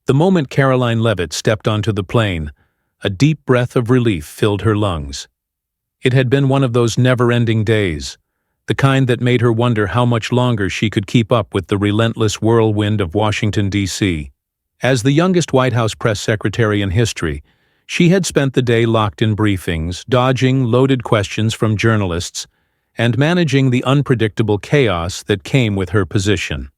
The moment Caroline Leavitt stepped onto the plane, a deep breath of relief filled her lungs. It had been one of those never-ending days, the kind that made her wonder how much longer she could keep up with the relentless whirlwind of Washington, D.C. As the youngest White House press secretary in history, she had spent the day locked in briefings, dodging loaded questions from journalists, and managing the unpredictable chaos that came with her position.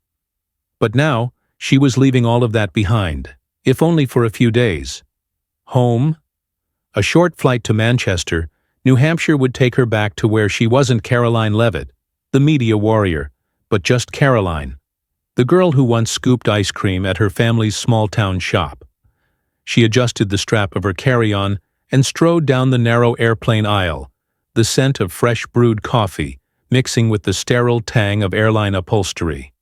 But now, she was leaving all of that behind, if only for a few days. Home? A short flight to Manchester, New Hampshire would take her back to where she wasn't Caroline Leavitt, the media warrior, but just Caroline, the girl who once scooped ice cream at her family's small-town shop. She adjusted the strap of her carry-on and strode down the narrow airplane aisle, the scent of fresh brewed coffee mixing with the sterile tang of airline upholstery.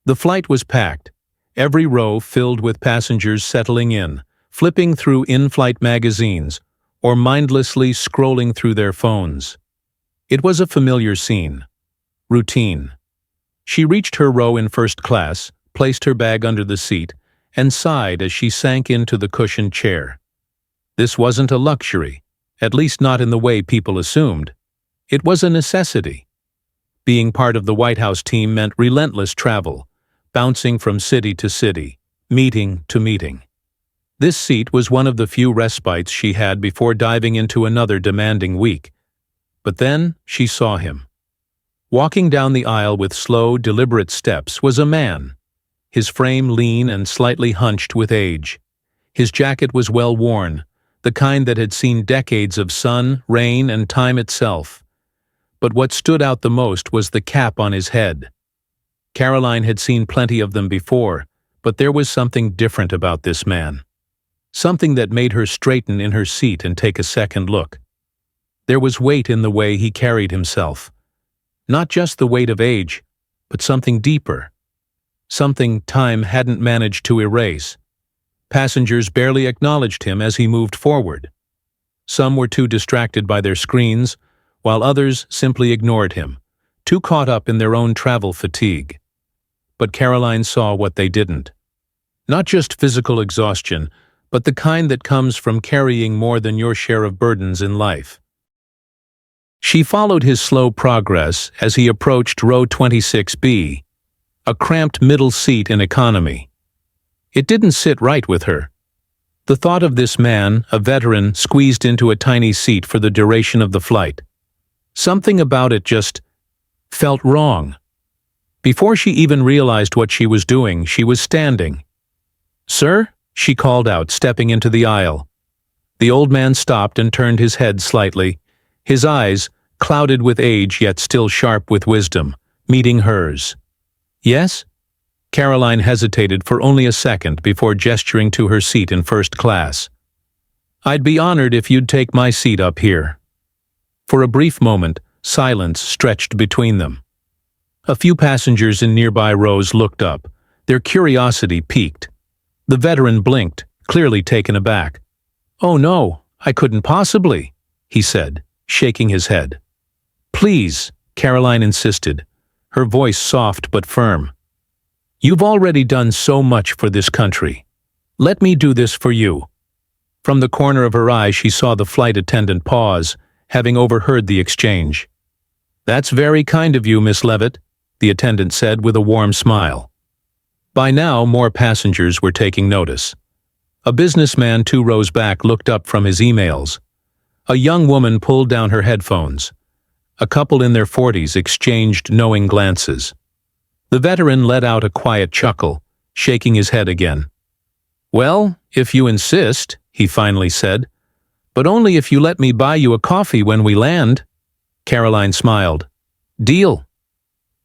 The flight was packed, every row filled with passengers settling in, flipping through in-flight magazines, or mindlessly scrolling through their phones. It was a familiar scene. Routine. She reached her row in first class, placed her bag under the seat, and sighed as she sank into the cushioned chair. This wasn't a luxury, at least not in the way people assumed. It was a necessity. Being part of the White House team meant relentless travel, bouncing from city to city, meeting to meeting. This seat was one of the few respites she had before diving into another demanding week. But then she saw him. Walking down the aisle with slow, deliberate steps was a man, his frame lean and slightly hunched with age. His jacket was well worn, the kind that had seen decades of sun, rain, and time itself. But what stood out the most was the cap on his head. Caroline had seen plenty of them before, but there was something different about this man. Something that made her straighten in her seat and take a second look. There was weight in the way he carried himself. Not just the weight of age, but something deeper. Something time hadn't managed to erase. Passengers barely acknowledged him as he moved forward. Some were too distracted by their screens, while others simply ignored him, too caught up in their own travel fatigue. But Caroline saw what they didn't. Not just physical exhaustion, but the kind that comes from carrying more than your share of burdens in life. She followed his slow progress as he approached row 26B, a cramped middle seat in economy. It didn't sit right with her. The thought of this man, a veteran, squeezed into a tiny seat for the duration of the flight. Something about it just felt wrong. Before she even realized what she was doing, she was standing. "Sir?" she called out, stepping into the aisle. The old man stopped and turned his head slightly, his eyes, clouded with age yet still sharp with wisdom, meeting hers. "Yes?" Caroline hesitated for only a second before gesturing to her seat in first class. "I'd be honored if you'd take my seat up here." For a brief moment, silence stretched between them. A few passengers in nearby rows looked up, their curiosity piqued. The veteran blinked, clearly taken aback. "Oh no, I couldn't possibly," he said, shaking his head. "Please," Caroline insisted, her voice soft but firm. "You've already done so much for this country. Let me do this for you." From the corner of her eye she saw the flight attendant pause, having overheard the exchange. "That's very kind of you, Miss Leavitt," the attendant said with a warm smile. By now, more passengers were taking notice. A businessman 2 rows back looked up from his emails. A young woman pulled down her headphones. A couple in their 40s exchanged knowing glances. The veteran let out a quiet chuckle, shaking his head again. "Well, if you insist," he finally said, "but only if you let me buy you a coffee when we land." Caroline smiled. "Deal."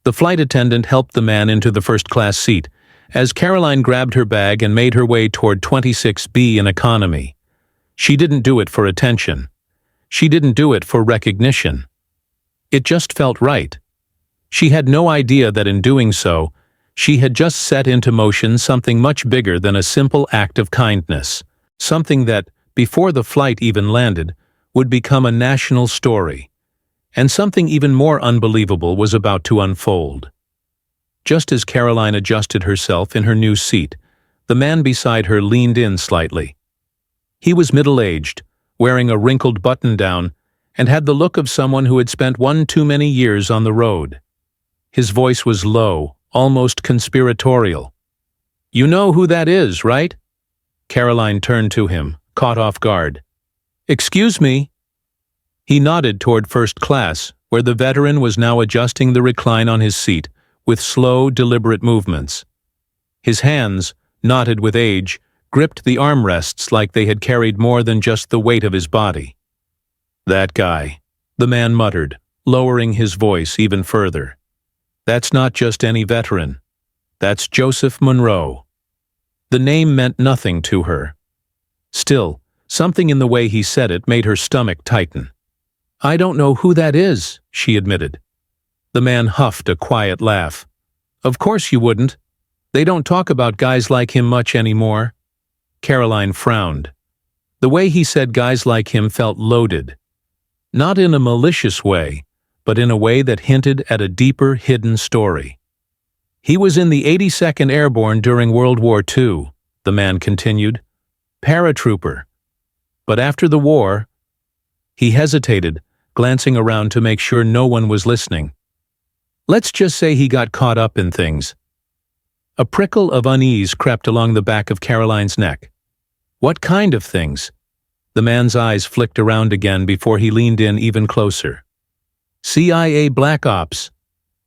The flight attendant helped the man into the first-class seat, as Caroline grabbed her bag and made her way toward 26B in economy. She didn't do it for attention. She didn't do it for recognition. It just felt right. She had no idea that in doing so, she had just set into motion something much bigger than a simple act of kindness, something that, before the flight even landed, would become a national story. And something even more unbelievable was about to unfold. Just as Caroline adjusted herself in her new seat, The man beside her leaned in slightly. He was middle-aged, wearing a wrinkled button-down, and had the look of someone who had spent one too many years on the road. His voice was low, almost conspiratorial. "You know who that is, right?" Caroline turned to him, caught off guard. "Excuse me?" He nodded toward first class, where the veteran was now adjusting the recline on his seat with slow, deliberate movements. His hands, knotted with age, gripped the armrests like they had carried more than just the weight of his body. "That guy," the man muttered, lowering his voice even further. "That's not just any veteran. That's Joseph Monroe." The name meant nothing to her. Still, something in the way he said it made her stomach tighten. "I don't know who that is," she admitted. The man huffed a quiet laugh. "Of course you wouldn't. They don't talk about guys like him much anymore." Caroline frowned. The way he said guys like him felt loaded. Not in a malicious way, but in a way that hinted at a deeper, hidden story. "He was in the 82nd Airborne during World War II, the man continued. Paratrooper. But after the war—" He hesitated, glancing around to make sure no one was listening. "Let's just say he got caught up in things." A prickle of unease crept along the back of Caroline's neck. "What kind of things?" The man's eyes flicked around again before he leaned in even closer. "CIA Black Ops.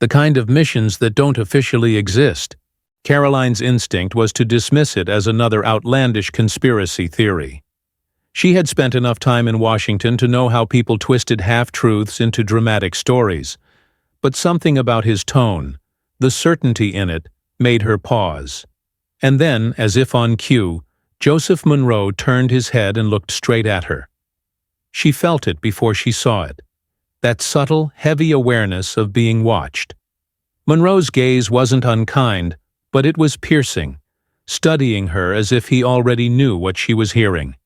The kind of missions that don't officially exist." Caroline's instinct was to dismiss it as another outlandish conspiracy theory. She had spent enough time in Washington to know how people twisted half-truths into dramatic stories, but something about his tone, the certainty in it, made her pause. And then, as if on cue, Joseph Monroe turned his head and looked straight at her. She felt it before she saw it, that subtle, heavy awareness of being watched. Monroe's gaze wasn't unkind, but it was piercing, studying her as if he already knew what she was hearing.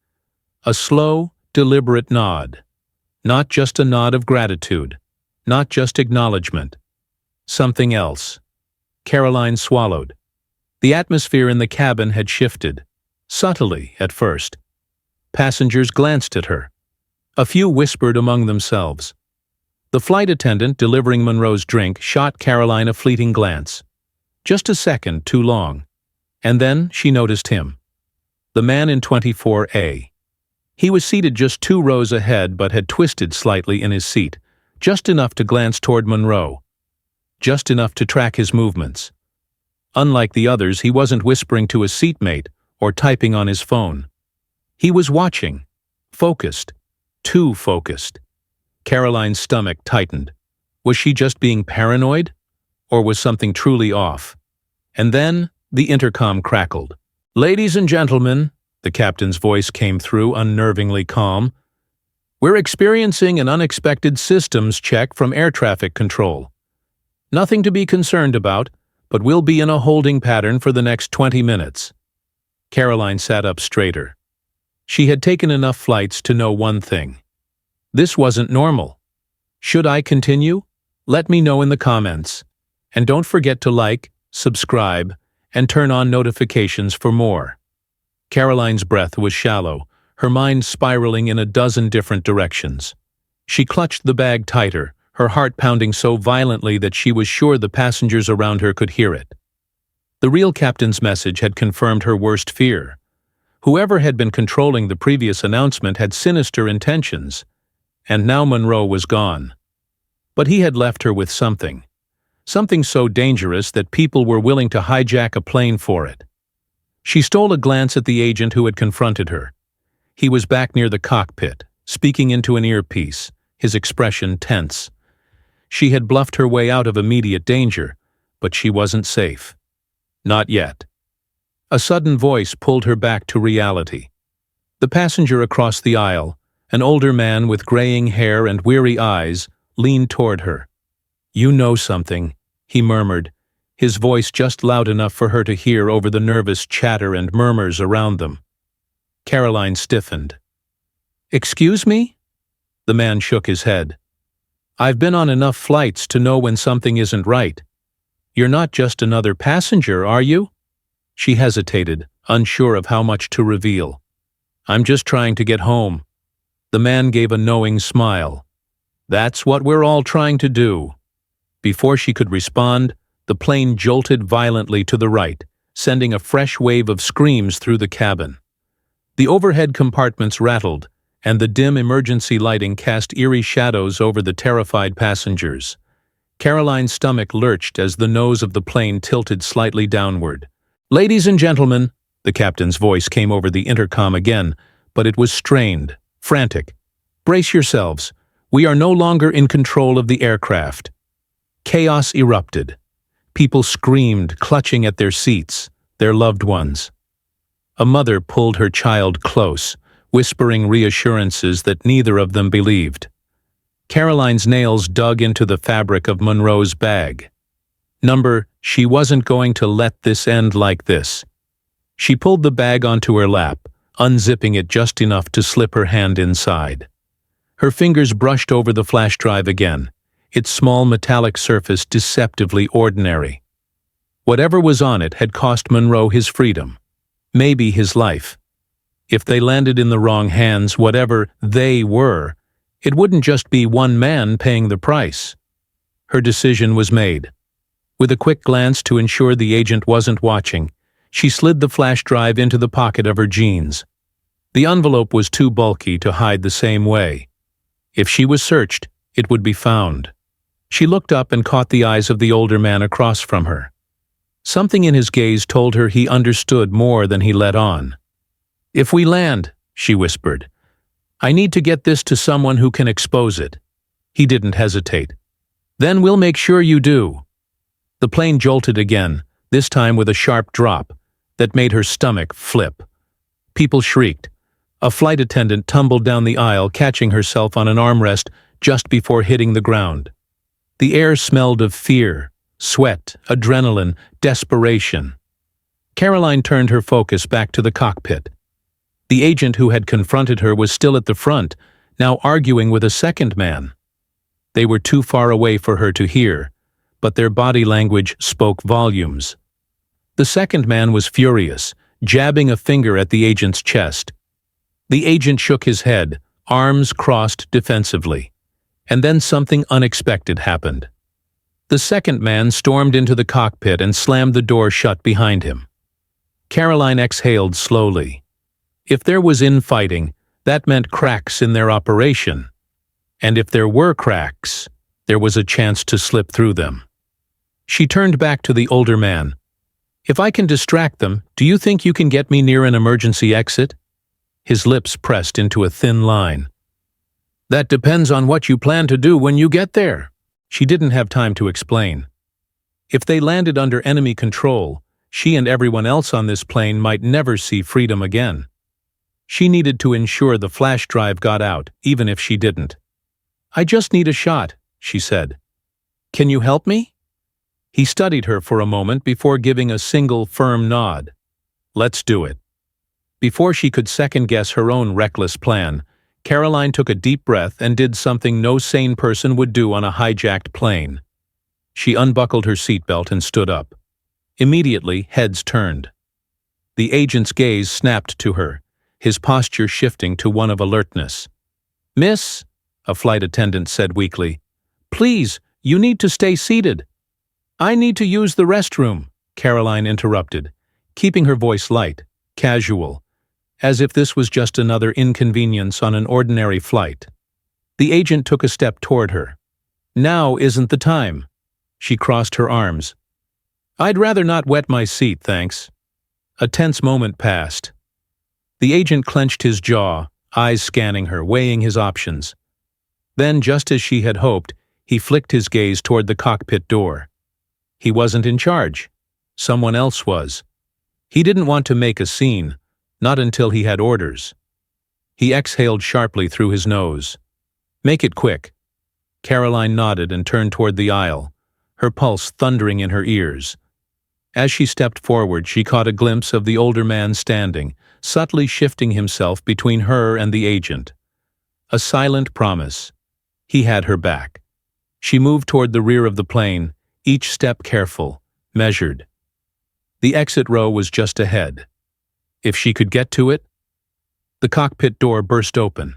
A slow, deliberate nod. Not just a nod of gratitude, not just acknowledgement. Something else. Caroline swallowed. The atmosphere in the cabin had shifted, subtly at first. Passengers glanced at her. A few whispered among themselves. The flight attendant delivering Monroe's drink shot Caroline a fleeting glance. Just a second too long. And then she noticed him. The man in 24A. He was seated just 2 rows ahead but had twisted slightly in his seat, just enough to glance toward Monroe. Just enough to track his movements. Unlike the others, he wasn't whispering to a seatmate or typing on his phone. He was watching, focused, too focused. Caroline's stomach tightened. Was she just being paranoid? Or was something truly off? And then the intercom crackled. "Ladies and gentlemen," the captain's voice came through, unnervingly calm, "we're experiencing an unexpected systems check from air traffic control. Nothing to be concerned about, but we'll be in a holding pattern for the next 20 minutes. Caroline sat up straighter. She had taken enough flights to know one thing. This wasn't normal. Should I continue? Let me know in the comments. And don't forget to like, subscribe, and turn on notifications for more. Caroline's breath was shallow, her mind spiraling in a dozen different directions. She clutched the bag tighter, her heart pounding so violently that she was sure the passengers around her could hear it. The real captain's message had confirmed her worst fear. Whoever had been controlling the previous announcement had sinister intentions, and now Monroe was gone. But he had left her with something so dangerous that people were willing to hijack a plane for it. She stole a glance at the agent who had confronted her. He was back near the cockpit, speaking into an earpiece, his expression tense. She had bluffed her way out of immediate danger, but she wasn't safe. Not yet. A sudden voice pulled her back to reality. The passenger across the aisle, an older man with graying hair and weary eyes, leaned toward her. "You know something," he murmured, his voice just loud enough for her to hear over the nervous chatter and murmurs around them. Caroline stiffened. "Excuse me?" The man shook his head. "I've been on enough flights to know when something isn't right. You're not just another passenger, are you?" She hesitated, unsure of how much to reveal. "I'm just trying to get home." The man gave a knowing smile. "That's what we're all trying to do." Before she could respond, the plane jolted violently to the right, sending a fresh wave of screams through the cabin. The overhead compartments rattled, and the dim emergency lighting cast eerie shadows over the terrified passengers. Caroline's stomach lurched as the nose of the plane tilted slightly downward. "Ladies and gentlemen," the captain's voice came over the intercom again, but it was strained, frantic. "Brace yourselves. We are no longer in control of the aircraft." Chaos erupted. People screamed, clutching at their seats, their loved ones. A mother pulled her child close, whispering reassurances that neither of them believed. Caroline's nails dug into the fabric of Monroe's bag. She wasn't going to let this end like this. She pulled the bag onto her lap, unzipping it just enough to slip her hand inside. Her fingers brushed over the flash drive again, its small metallic surface deceptively ordinary. Whatever was on it had cost Monroe his freedom, maybe his life. If they landed in the wrong hands, whatever they were, it wouldn't just be one man paying the price. Her decision was made. With a quick glance to ensure the agent wasn't watching, she slid the flash drive into the pocket of her jeans. The envelope was too bulky to hide the same way. If she was searched, it would be found. She looked up and caught the eyes of the older man across from her. Something in his gaze told her he understood more than he let on. "If we land," she whispered, "I need to get this to someone who can expose it." He didn't hesitate. "Then we'll make sure you do." The plane jolted again, this time with a sharp drop that made her stomach flip. People shrieked. A flight attendant tumbled down the aisle, catching herself on an armrest just before hitting the ground. The air smelled of fear, sweat, adrenaline, desperation. Caroline turned her focus back to the cockpit. The agent who had confronted her was still at the front, now arguing with a second man. They were too far away for her to hear, but their body language spoke volumes. The second man was furious, jabbing a finger at the agent's chest. The agent shook his head, arms crossed defensively. And then something unexpected happened. The second man stormed into the cockpit and slammed the door shut behind him. Caroline exhaled slowly. If there was infighting, that meant cracks in their operation. And if there were cracks, there was a chance to slip through them. She turned back to the older man. "If I can distract them, do you think you can get me near an emergency exit?" His lips pressed into a thin line. "That depends on what you plan to do when you get there." She didn't have time to explain. If they landed under enemy control, she and everyone else on this plane might never see freedom again. She needed to ensure the flash drive got out, even if she didn't. "I just need a shot," she said. "Can you help me?" He studied her for a moment before giving a single firm nod. "Let's do it." Before she could second-guess her own reckless plan, Caroline took a deep breath and did something no sane person would do on a hijacked plane. She unbuckled her seatbelt and stood up. Immediately, heads turned. The agent's gaze snapped to her, his posture shifting to one of alertness. "Miss," a flight attendant said weakly, "please, you need to stay seated." "I need to use the restroom," Caroline interrupted, keeping her voice light, casual, as if this was just another inconvenience on an ordinary flight. The agent took a step toward her. "Now isn't the time." She crossed her arms. "I'd rather not wet my seat, thanks." A tense moment passed. The agent clenched his jaw, eyes scanning her, weighing his options. Then, just as she had hoped, he flicked his gaze toward the cockpit door. He wasn't in charge. Someone else was. He didn't want to make a scene, not until he had orders. He exhaled sharply through his nose. "Make it quick." Caroline nodded and turned toward the aisle, her pulse thundering in her ears. As she stepped forward, she caught a glimpse of the older man standing, subtly shifting himself between her and the agent. A silent promise. He had her back. She moved toward the rear of the plane, each step careful, measured. The exit row was just ahead. If she could get to it? The cockpit door burst open.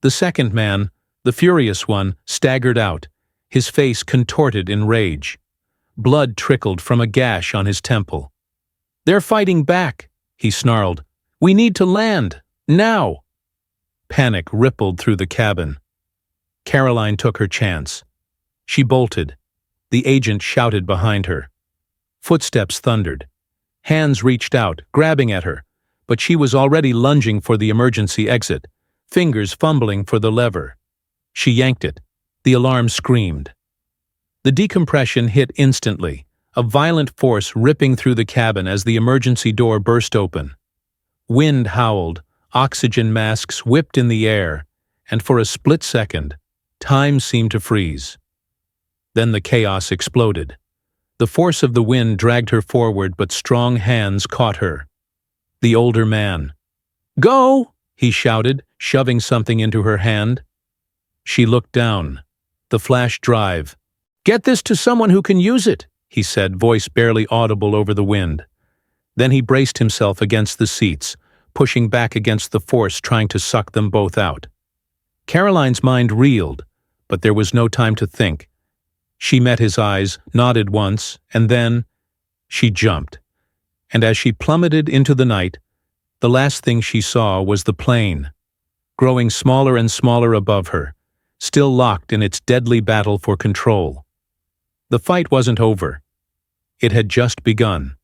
The second man, the furious one, staggered out, his face contorted in rage. Blood trickled from a gash on his temple. "They're fighting back," he snarled. "We need to land, now!" Panic rippled through the cabin. Caroline took her chance. She bolted. The agent shouted behind her. Footsteps thundered. Hands reached out, grabbing at her, but she was already lunging for the emergency exit, fingers fumbling for the lever. She yanked it. The alarm screamed. The decompression hit instantly, a violent force ripping through the cabin as the emergency door burst open. Wind howled, oxygen masks whipped in the air, and for a split second, time seemed to freeze. Then the chaos exploded. The force of the wind dragged her forward, but strong hands caught her. The older man. "Go!" he shouted, shoving something into her hand. She looked down. The flash drive. "Get this to someone who can use it," he said, voice barely audible over the wind. Then he braced himself against the seats, pushing back against the force trying to suck them both out. Caroline's mind reeled, but there was no time to think. She met his eyes, nodded once, and then she jumped. And as she plummeted into the night, the last thing she saw was the plane, growing smaller and smaller above her, still locked in its deadly battle for control. The fight wasn't over. It had just begun.